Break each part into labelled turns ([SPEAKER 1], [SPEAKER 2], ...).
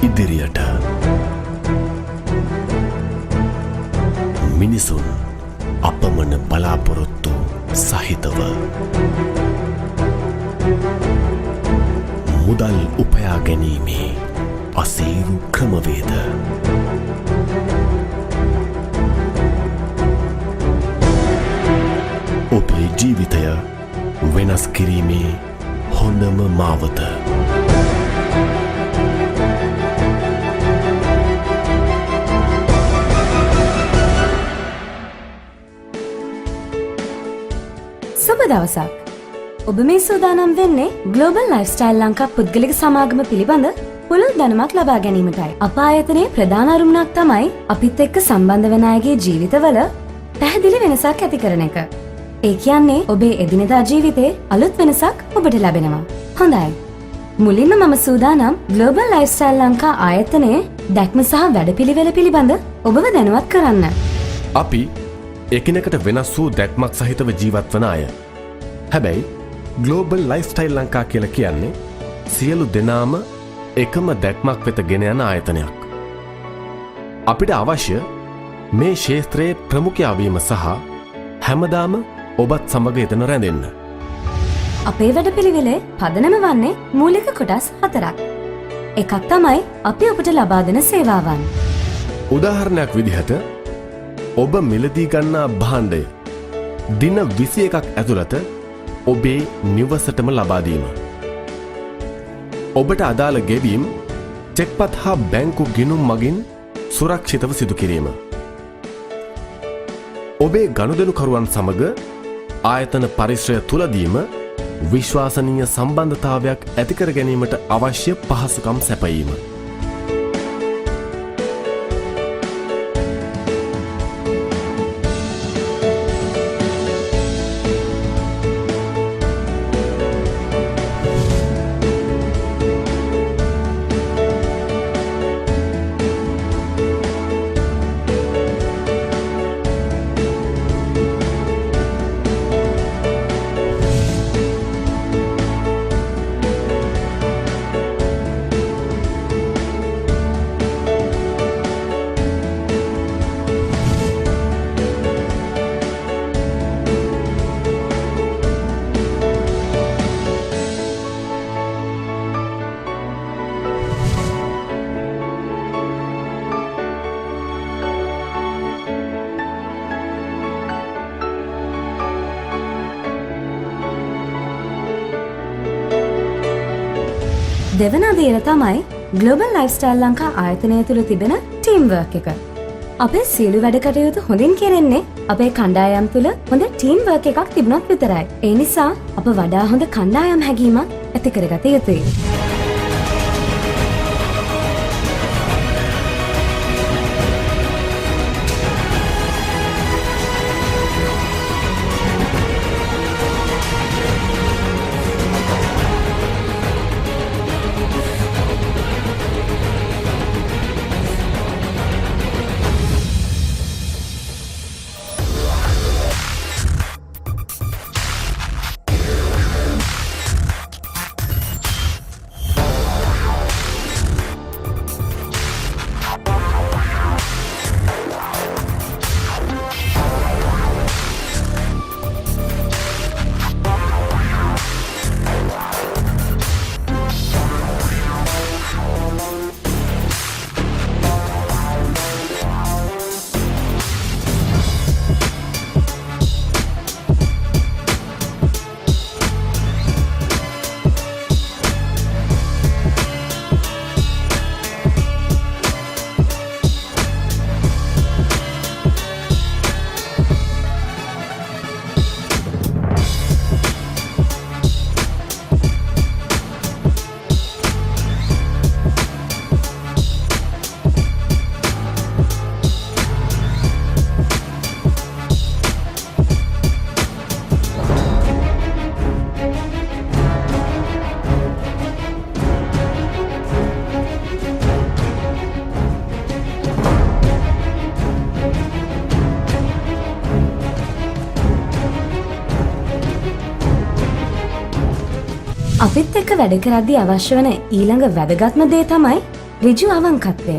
[SPEAKER 1] ඉදිරියට මිනිසුන් අපමණ බලාපොරොත්තු සහිතව මුදල් උපයා ගැනීමේ අසීරු ක්‍රමවේද ඔබේ ජීවිතය වෙනස් කිරීමේ හොඳම මාවත
[SPEAKER 2] සුබ දවසක්. ඔබ මේ සූදානම් වෙන්නේ ග්ලෝබල් ලයිෆ්ස්ටයිල් ලංකා පුද්ගලික සමාගම පිළිබඳ පුළුල් දැනුමක් ලබා ගැනීමටයි. අප ආයතනයේ ප්‍රධාන අරමුණක් තමයි අපිත් එක්ක සම්බන්ධ වෙන අයගේ ජීවිතවල පැහැදිලි වෙනසක් ඇති කරන එක. ඒ කියන්නේ ඔබේ එදිනෙදා ජීවිතේ අලුත් වෙනසක් ඔබට ලැබෙනවා. හොඳයි. මුලින්ම මම සූදානම් ග්ලෝබල් ලයිෆ්ස්ටයිල් ලංකා ආයතනයේ දැක්ම සහ වැඩපිළිවෙල පිළිබඳ ඔබව දැනුවත් කරන්න.
[SPEAKER 1] අපි එකිනෙකට වෙනස් වූ දැක්මක් සහිතව ජීවත් වන අය. හැබැයි ග්ලෝබල් ලයිෆ්ස්ටයිල් ලංකා කියලා කියන්නේ සියලු දෙනාම එකම දැක්මක් වෙත ගෙන යන ආයතනයක්. අපිට අවශ්‍ය මේ ක්ෂේත්‍රයේ ප්‍රමුඛයා වීම සහ හැමදාම ඔබත් සමග එතන රැඳෙන්න.
[SPEAKER 2] අපේ වැඩපිළිවෙලේ පදනම වන්නේ මූලික කොටස් 4ක්. එකක් තමයි අපි ඔබට ලබා දෙන සේවාවන්.
[SPEAKER 1] උදාහරණයක් විදිහට ඔබ මිලදී ගන්නා භාණ්ඩය දින 21ක් ඇතුළත ඔබේ නිවසටම ලබා දීම. ඔබට අදාළ ගෙවීම් චෙක්පත් හා බැංකු ගිණුම් මගින් සුරක්ෂිතව සිදු කිරීම. ඔබේ ගනුදෙනුකරුවන් සමග ආයතන පරිශ්‍රය තුලදීම විශ්වාසනීය සම්බන්ධතාවයක් ඇතිකර ගැනීමට අවශ්‍ය පහසුකම් සැපයීම.
[SPEAKER 2] දෙවන අදියර තමයි ග්ලෝබල් ලයිෆ්ස්ටයිල් ලංකා ආයතනය තුළ තිබෙන ටීම් වර්ක් එක. අපේ සියලු වැඩ කටයුතු හොඳින් කෙරෙන්නේ අපේ කණ්ඩායම් තුළ හොඳ ටීම් වර්ක් එකක් තිබුණොත් විතරයි. ඒ නිසා අප වඩා හොඳ කණ්ඩායම් හැඟීමක් ඇති කරගත යුතුයි. අපිත් එක්ක වැඩ කරද්දී අවශ්‍ය වන ඊළඟ වැදගත්ම දේ තමයි ඍජු අවංකත්වය.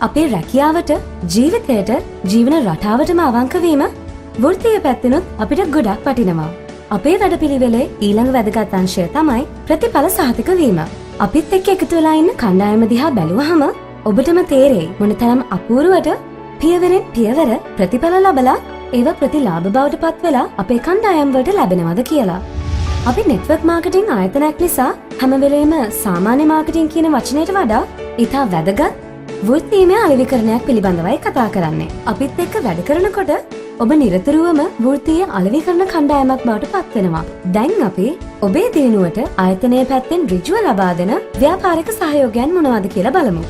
[SPEAKER 2] අපේ රැකියාවට, ජීවිතයට, ජීවන රටාවටම අවංක වීම වෘත්තීය පැත්තෙනුත් අපිට ගොඩක් වටිනවා. අපේ වැඩපිළිවෙලේ ඊළඟ වැදගත් අංශය තමයි ප්‍රතිඵල සහතික වීම. අපිත් එක්ක එකතු වෙලා ඉන්න කණ්ඩායම දිහා බැලුවහම ඔබටම තේරෙයි මොනතරම් අපූර්වට පියවරෙන් පියවර ප්‍රතිඵල ලබලා ඒව ප්‍රතිලාභ බවට පත් වෙලා අපේ කණ්ඩායම් වලට ලැබෙනවද කියලා. අපි නෙට්වර්ක් මාකටිං ආයතනයක් නිසා හැම වෙලේම සාමාන්‍ය මාකටිං කියන වචනයට වඩා ඉතා වැදගත් වෘත්තීය අලෙවිකරණයක් පිළිබඳවයි කතා කරන්නේ. අපිත් එක්ක වැඩ කරනකොට ඔබ නිරතුරුවම වෘත්තීය අලෙවිකරණ කණ්ඩායමක් බවට පත් වෙනවා. දැන් අපි ඔබේ දියුණුවට ආයතනයේ පැත්තෙන් ඍජුව ලබා දෙන ව්‍යාපාරික සහයෝගයන් මොනවද කියලා බලමු.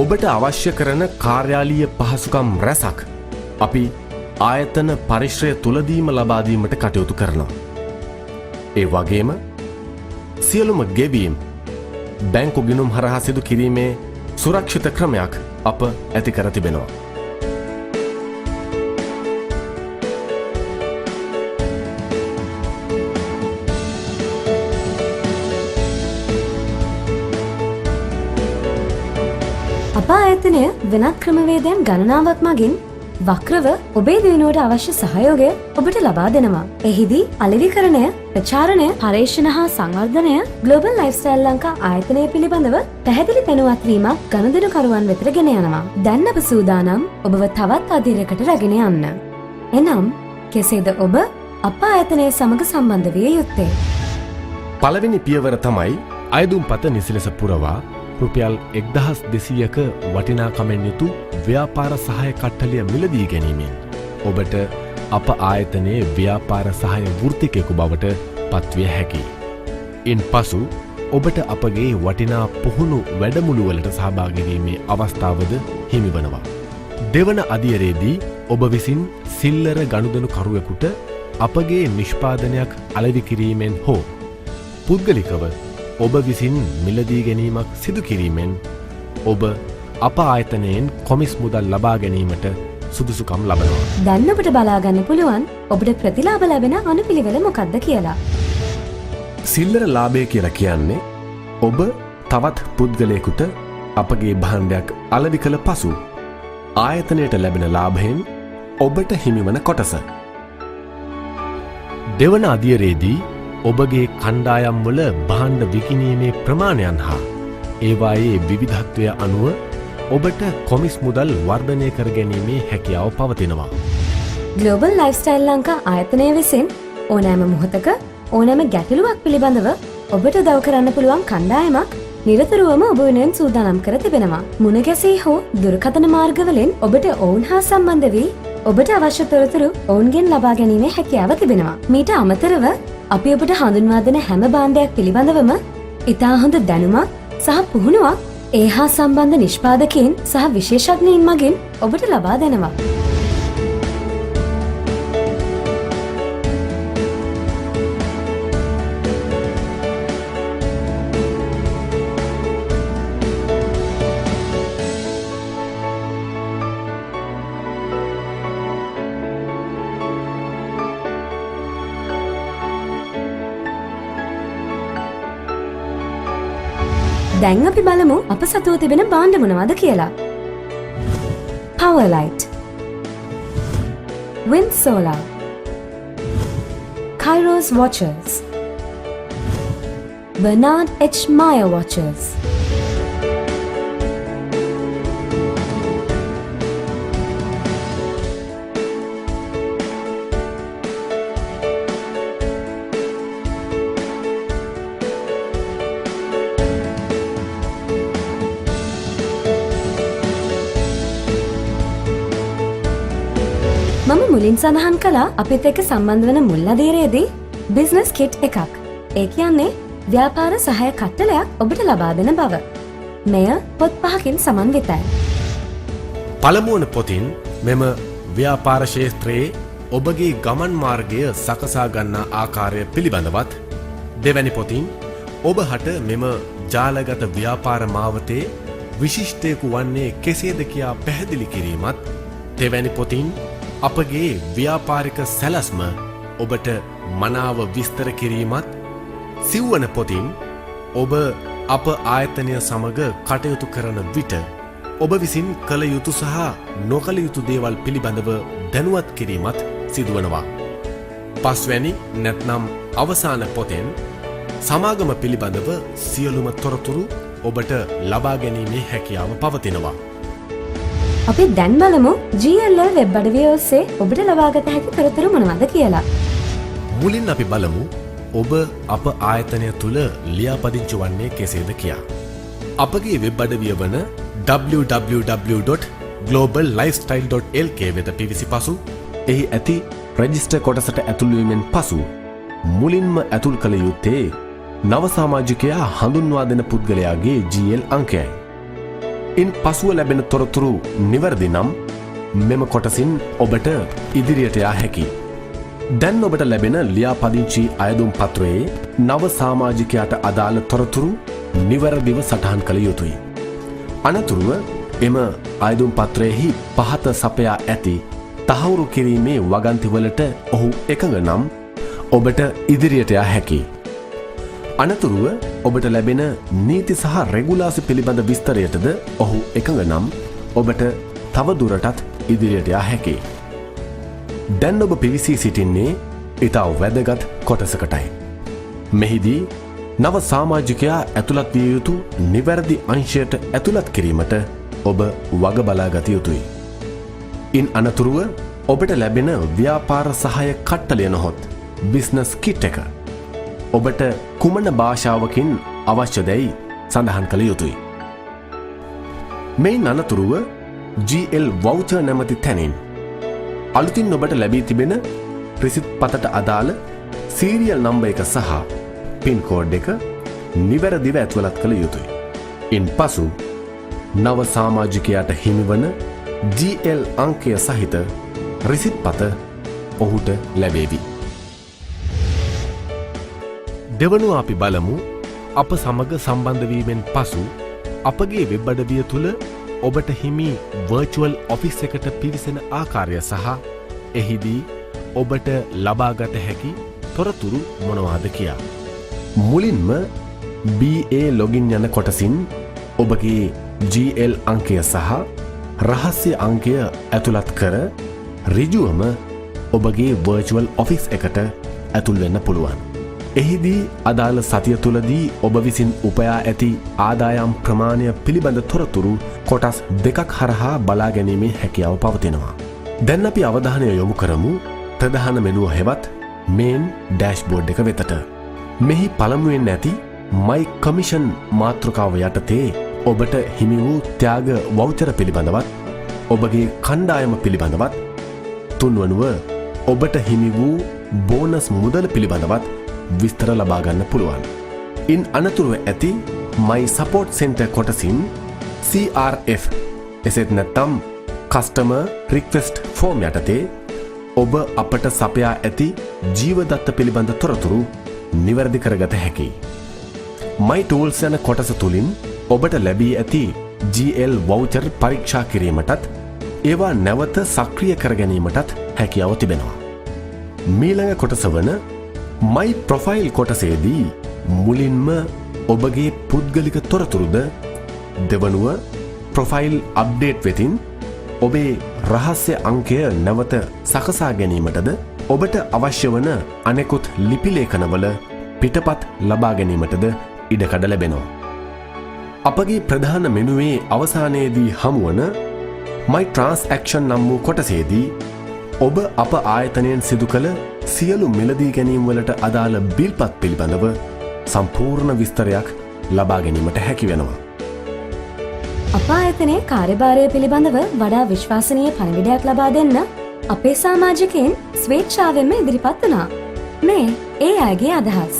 [SPEAKER 1] ඔබට අවශ්‍ය කරන කාර්යාලීය පහසුකම් රැසක් අපි ආයතන පරිශ්‍රය තුලදීම ලබා දීමට කටයුතු කරනවා. ඒ වගේම සියලුම ගෙවීම් බැංකු ගිණුම් හරහා සිදු කිරීමේ සුරක්ෂිත ක්‍රමයක් අප ඇති කර තිබෙනවා.
[SPEAKER 2] අප ආයතනය වෙනත් ක්‍රමවේදයන් ගණනාවක් මගින් වක්‍රව ඔබේ දියුණුවට අවශ්‍ය සහයෝගය ඔබට ලබා දෙනවා. එහිදී අලෙවිකරණය, ප්‍රචාරණය, පර්යේෂණ හා සංවර්ධනය ග්ලෝබල් ලයිෆ්ස්ටයිල් ලංකා ආයතනය පිළිබඳව පැහැදිලි දැනුවත් වීමක් ගනුදෙනුකරුවන් වෙතට ගෙන යනවා. දැන් අප සූදානම් ඔබව තවත් අධීරයකට රැගෙන යන්න. එනම් කෙසේද ඔබ අප ආයතනය සමග සම්බන්ධ විය යුත්තේ?
[SPEAKER 1] පළවෙනි පියවර තමයි අයදුම්පත නිසලෙස පුරවා රුපියල් 1200ක වටිනාකමෙන් යුතු ව්‍යාපාර සහාය කට්ටලිය මිලදී ගැනීමෙන් ඔබට අප ආයතනයේ ව්‍යාපාර සහාය වෘත්තිකයෙකු බවට පත්විය හැකියි. ඉන් පසු ඔබට අපගේ වටිනා පුහුණු වැඩමුළුවලට සහභාගී වීමේ අවස්ථාවද හිමිවනවා. දෙවන අදියරේදී ඔබ විසින් සිල්ලර ගනුදෙනු කරුවෙකුට අපගේ නිෂ්පාදනයක් අලෙවි කිරීමෙන් හෝ පුද්ගලිකව ඔබ විසින් මිලදී ගැනීමක් සිදු කිරීමෙන් ඔබ අප ආයතනයෙන් කොමිස් මුදල් ලබා ගැනීමට සුදුසුකම් ලබනවා.
[SPEAKER 2] දැන් ඔබට බලාගන්න පුළුවන් ඔබට ප්‍රතිලාභ ලැබෙන අනුපිළිවෙල මොකක්ද කියලා.
[SPEAKER 1] සිල්ලර ලාභය කියලා කියන්නේ ඔබ තවත් පුද්ගලයෙකුට අපගේ භාණ්ඩයක් අලෙවි කළ පසු ආයතනයට ලැබෙන ලාභයෙන් ඔබට හිමිවන කොටස. දෙවන අදියරේදී ඔබගේ කණ්ඩායම් වල භාණ්ඩ විකිණීමේ ප්‍රමාණයන් හා ඒවායේ විවිධත්වය අනුව ඔබට කොමිස් මුදල් වර්ධනය කර ගැනීමේ හැකියාව පවතිනවා.
[SPEAKER 2] ග්ලෝබල් ලයිෆ්ස්ටයිල් ලංකා ආයතනය විසින් ඕනෑම මොහොතක ඕනෑම ගැටලුවක් පිළිබඳව ඔබට උදව් කරන්න පුළුවන් කණ්ඩායමක් නිරතුරුවම ඔබ වෙනුවෙන් සූදානම් කර තිබෙනවා. මුණගැසී හෝ දුරකථන මාර්ගවලින් ඔබට ඔවුන් හා සම්බන්ධ වී ඔබට අවශ්‍ය තොරතුරු ඔවුන්ගෙන් ලබා ගැනීමේ හැකියාව තිබෙනවා. මීට අමතරව අපි ඔබට හඳුන්වා දෙන හැම භාණ්ඩයක් පිළිබඳවම ඉතා හොඳ දැනුමක් සහ පුහුණුවක් ඒ හා සම්බන්ධ නිෂ්පාදකයින් සහ විශේෂඥයින් මගින් ඔබට ලබා දෙනවා. දැන් අපි බලමු අප සතුව තිබෙන භාණ්ඩ මොනවද කියලා. Powerlight, Wind Solar, Kairos Watches, Bernard H. Meyer Watches, මම මුලින් සඳහන් කළා අපිත් එක්ක සම්බන්ධ වන මුල් අදියරේදී බිස්නස් කිට් එකක්. ඒ කියන්නේ ව්‍යාපාර සහාය කට්ටලයක් ඔබට ලබා දෙන බව. මෙය පොත් 5කින් සමන්විතයි.
[SPEAKER 1] පළමුවන පොතින් මෙම ව්‍යාපාර ක්ෂේත්‍රයේ ඔබගේ ගමන් මාර්ගය සකසා ගන්නා ආකාරය පිළිබඳවත්, දෙවැනි පොතින් ඔබ හට මෙම ජාලගත ව්‍යාපාර මාවතේ විශිෂ්ටයෙකු වන්නේ කෙසේද කියා පැහැදිලි කිරීමත්, දෙවැනි පොතින් අපගේ ව්‍යාපාරික සැලැස්ම ඔබට මනාව විස්තර කිරීමත්, සිව්වන පොතින් ඔබ අප ආයතනය සමග කටයුතු කරන විට ඔබ විසින් කළ යුතු සහ නොකළ යුතු දේවල් පිළිබඳව දැනුවත් කිරීමත් සිදුවනවා. පස්වැනි නැත්නම් අවසාන පොතෙන් සමාගම පිළිබඳව සියලුම තොරතුරු ඔබට ලබා ගැනීමේ හැකියාව පවතිනවා.
[SPEAKER 2] අපි දැන් බලමු GLL වෙබ් අඩවිය ඔස්සේ ඔබට ලබාගත හැකි තොරතුරු මොනවද කියලා.
[SPEAKER 1] මුලින් අපි බලමු ඔබ අප ආයතනය තුළ ලියාපදිංචි වන්නේ කෙසේද කියා. අපගේ වෙබ් අඩවිය වන www.globallifestyle.lk වෙත පිවිසි පසු එහි ඇති රෙජිස්ටර් කොටසට ඇතුළුවීමෙන් පසු මුලින්ම ඇතුල් කළ යුත්තේ නව සමාජිකයා හඳුන්වා දෙන පුද්ගලයාගේ GL අංකයයි. ඉන් පසුව ලැබෙන තොරතුරු නිවැරදි නම් මෙම කොටසින් ඔබට ඉදිරියට යා හැකි. දැන් ඔබට ලැබෙන ලියාපදිංචි අයදුම් පත්‍රයේ නව සමාජිකයාට අදාළ තොරතුරු නිවැරදිව සටහන් කළ යුතුයි. අනතුරුව එම අයදුම් පත්‍රයෙහි පහත සපයා ඇති තහවුරු කිරීමේ වගන්තිවලට ඔහු එකඟ නම් ඔබට ඉදිරියට යා හැකි. අනතුරුව ඔබට ලැබෙන නීති සහ රෙගුලාසි පිළිබඳ විස්තරයටද ඔහු එකඟ නම් ඔබට තවදුරටත් ඉදිරියට යා හැකි. දැන් ඔබ පිවිසී සිටින්නේ ඉතා වැදගත් කොටසකටයි. මෙහිදී නව සමාජිකයා ඇතුළත් විය යුතු නිවැරදි අංශයට ඇතුළත් කිරීමට ඔබ වග බලා ගත යුතුයි. ඉන් අනතුරුව ඔබට ලැබෙන ව්‍යාපාර සහාය කට්ටලය නොහොත් බිස්නස් කිට් එක ඔබට කුමන භාෂාවකින් අවශ්‍ය දැයි සඳහන් කළ යුතුයි. මෙයින් අනතුරුව GL වවුචර් නැමති තැනින් අලුතින් ඔබට ලැබී තිබෙන රිසිත් පතට අදාළ සීරියල් නම්බර් එක සහ පින් කෝඩ් එක නිවැරදිව ඇතුළත් කළ යුතුයි. ඉන් පසු නව සමාජිකයාට හිමිවන GL අංකය සහිත රිසිත් පත ඔහුට ලැබේවි. දෙවනුව අපි බලමු අප සමග සම්බන්ධවීමෙන් පසු අපගේ වෙබ් අඩවිය තුළ ඔබට හිමි වර්චුවල් ඔෆිස් එකට පිවිසෙන ආකාරය සහ එහිදී ඔබට ලබාගත හැකි තොරතුරු මොනවාද කියා. මුලින්ම BA ලොගින් යන කොටසින් ඔබගේ GL අංකය සහ රහස්‍ය අංකය ඇතුළත් කර ඍජුවම ඔබගේ වර්චුවල් ඔෆිස් එකට ඇතුල් වෙන්න පුළුවන්. එහිදී අදාළ සතිය තුළදී ඔබ විසින් උපයා ඇති ආදායම් ප්‍රමාණය පිළිබඳ තොරතුරු කොටස් දෙකක් හරහා බලා ගැනීමේ හැකියාව පවතිනවා. දැන් අපි අවධානය යොමු කරමු ප්‍රධාන මෙනුව හෙවත් මේන් ඩෑෂ්බෝඩ් එක වෙතට. මෙහි පළමුවෙන් ඇති මයි කමිෂන් මාතෘකාව යටතේ ඔබට හිමි වූ ත්‍යාග වවුචර පිළිබඳවත් ඔබගේ කණ්ඩායම පිළිබඳවත් තුන්වනුව ඔබට හිමි වූ බෝනස් මුදල පිළිබඳවත් විස්තර ලබාගන්න පුළුවන්. ඉන් අනතුරුව ඇති මයි සපෝට් සෙන්ටර් කොටසින් CRF එසෙත් නැත්තම් කස්ටමර් රික්වෙස්ට් ෆෝම් යටතේ ඔබ අපට සපයා ඇති ජීවදත්ත පිළිබඳ තොරතුරු නිවැරදි කරගත හැකි. මයි ටූල්ස් යන කොටස තුළින් ඔබට ලැබී ඇති GL වවුචර් පරීක්ෂා කිරීමටත් ඒවා නැවත සක්‍රිය කර ගැනීමටත් හැකියාව තිබෙනවා. මීළඟ කොටස වන මයි ප්‍රොෆයිල් කොටසේදී මුලින්ම ඔබගේ පුද්ගලික තොරතුරුද දෙවනුව ප්‍රොෆයිල් අප්ඩේට් වෙතින් ඔබේ රහස්‍ය අංකය නැවත සකසා ගැනීමටද ඔබට අවශ්‍ය වන අනෙකුත් ලිපිලේඛනවල පිටපත් ලබා ගැනීමටද ඉඩකඩ ලැබෙනවා. අපගේ ප්‍රධාන මෙනුවේ අවසානයේදී හමුවන මයි ට්‍රාන්ස්ඇක්ෂන් නම් වූ කොටසේදී ඔබ අප ආයතනයෙන් සිදු කළ සියලු මිලදී ගැනීම් වලට අදාළ බිල්පත් පිළිබඳව සම්පූර්ණ විස්තරයක් ලබා ගැනීමට හැකි වෙනවා.
[SPEAKER 2] අප ආයතනයේ කාර්යභාරය පිළිබඳව වඩා විශ්වාසනීය පණිවිඩයක් ලබා දෙන්න අපේ සමාජිකයන් ස්වේච්ඡාවෙන්ම ඉදිරිපත් වුණා. මේ ඒ අයගේ අදහස්.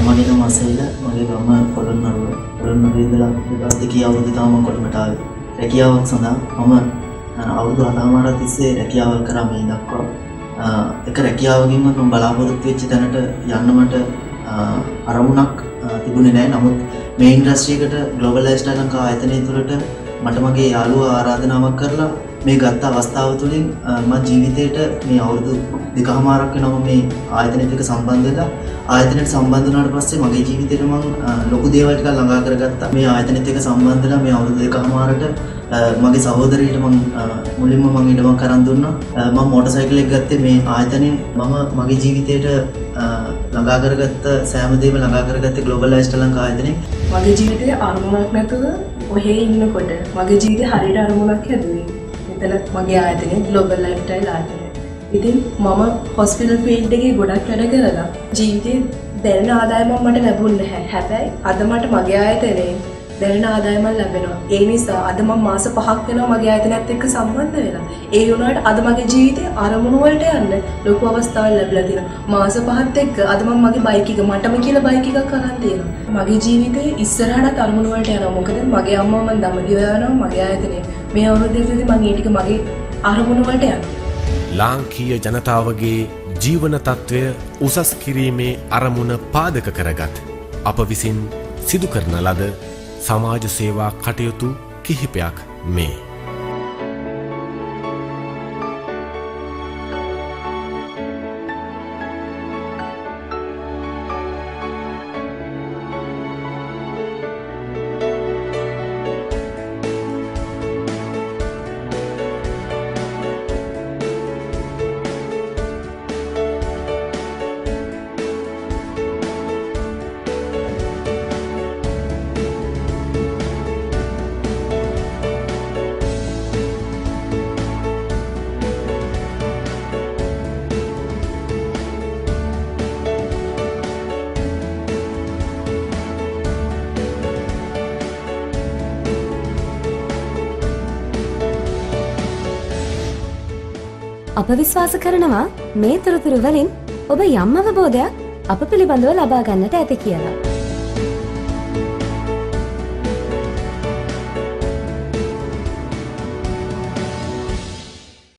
[SPEAKER 3] මගේ නම අසෙල්ල, මගේ ගම පොළොන්නරුව. පොළොන්නරුවේ ඉඳලා 2002 අවුරුද්දේ තමයි කොළඹට ආවේ. රැකියාවක් සඳහා මම අවුරුදු 7මාරක් තිස්සේ රැකියාවල් කරා මේ දක්වා. එක රැකියාවකින්ම මම බලාපොරොත්තු වෙච්ච තැනට යන්න මට අරමුණක් තිබුණේ නැහැ. නමුත් මේ ඉන්ඩස්ට්‍රි එකට ග්ලෝබල් ලයිෆ්ස්ටයිල් ලංකා ආයතනය තුළට මට මගේ යාළුවා ආරාධනාවක් කරලා මේ ගත්ත අවස්ථාව තුළින් මම ජීවිතේට මේ අවුරුදු 2කමාරක් වෙනවා මේ ආයතනෙත් එක්ක සම්බන්ධ වෙලා ආයතනෙට සම්බන්ධ වුණාට පස්සේ මගේ ජීවිතේට මම ලොකු දේවල් ටිකක් ළඟා කරගත්තා. මේ ආයතනෙත් එක්ක සම්බන්ධ වෙලා මේ අවුරුදු 2කමාරට මගේ සහෝදරියට මුලින්ම මම ඉඩමක් අරන් දුන්නා. මම මෝටර් සයිකල් එක ගත්තේ මේ ආයතනෙන්. මම මගේ ජීවිතේට ළඟා කරගත්ත සෑම දෙයක්ම ළඟා කරගත්තේ ග්ලෝබල් ලයිෆ්ස්ටයිල් ලංකා ආයතනෙන්.
[SPEAKER 4] මගේ ජීවිතේ අරමුණක් නැතුව ඔහේ ඉන්නකොට මගේ ජීවිතේ හරියට අරමුණක් හැදුවේ. මෙතන මගේ ආයතනේ ග්ලෝබල් ලයිෆ්ස්ටයිල් ආයතනය. ඉතින් මම හොස්පිටල් ෆීල්ඩ් එකේ ගොඩක් වැඩ කරලා ජීවිතේ දැනෙන ආදායමක් මට ලැබුණේ නැහැ. හැබැයි අද මට මගේ ආයතනේ දැනෙන ආදායමක් ලැබෙනවා. ඒ නිසා අද මම මාස 5ක් වෙනවා මගේ ආයතනයත් එක්ක සම්බන්ධ වෙලා. ඒ වුණාට අද මගේ ජීවිතේ අරමුණු වලට යන්න ලොකු අවස්ථාවක් ලැබිලා තියෙනවා. මාස 5ත් එක්ක අද මම මගේ බයික් එක මටම කියලා බයික් එකක් අරන් තියෙනවා. මගේ ජීවිතේ ඉස්සරහට අරමුණු වලට යනවා. මොකද මගේ අම්මා මම දඹදිව යනවා මගේ ආයතනේ. මේ අවුරුද්දේදී මම ඒ ටික මගේ අරමුණු වලට යනවා.
[SPEAKER 1] ලාංකීය ජනතාවගේ ජීවන තත්ත්වය උසස් කිරීමේ අරමුණ පාදක කරගත් අප විසින් සිදු කරන ලද සමාජ සේවා කටයුතු කිහිපයක් මේ.
[SPEAKER 2] අප විශ්වාස කරනවා මේ තොරතුරු වලින් ඔබ යම් අවබෝධයක් අප පිළිබඳව ලබා ගන්නට ඇති කියලා.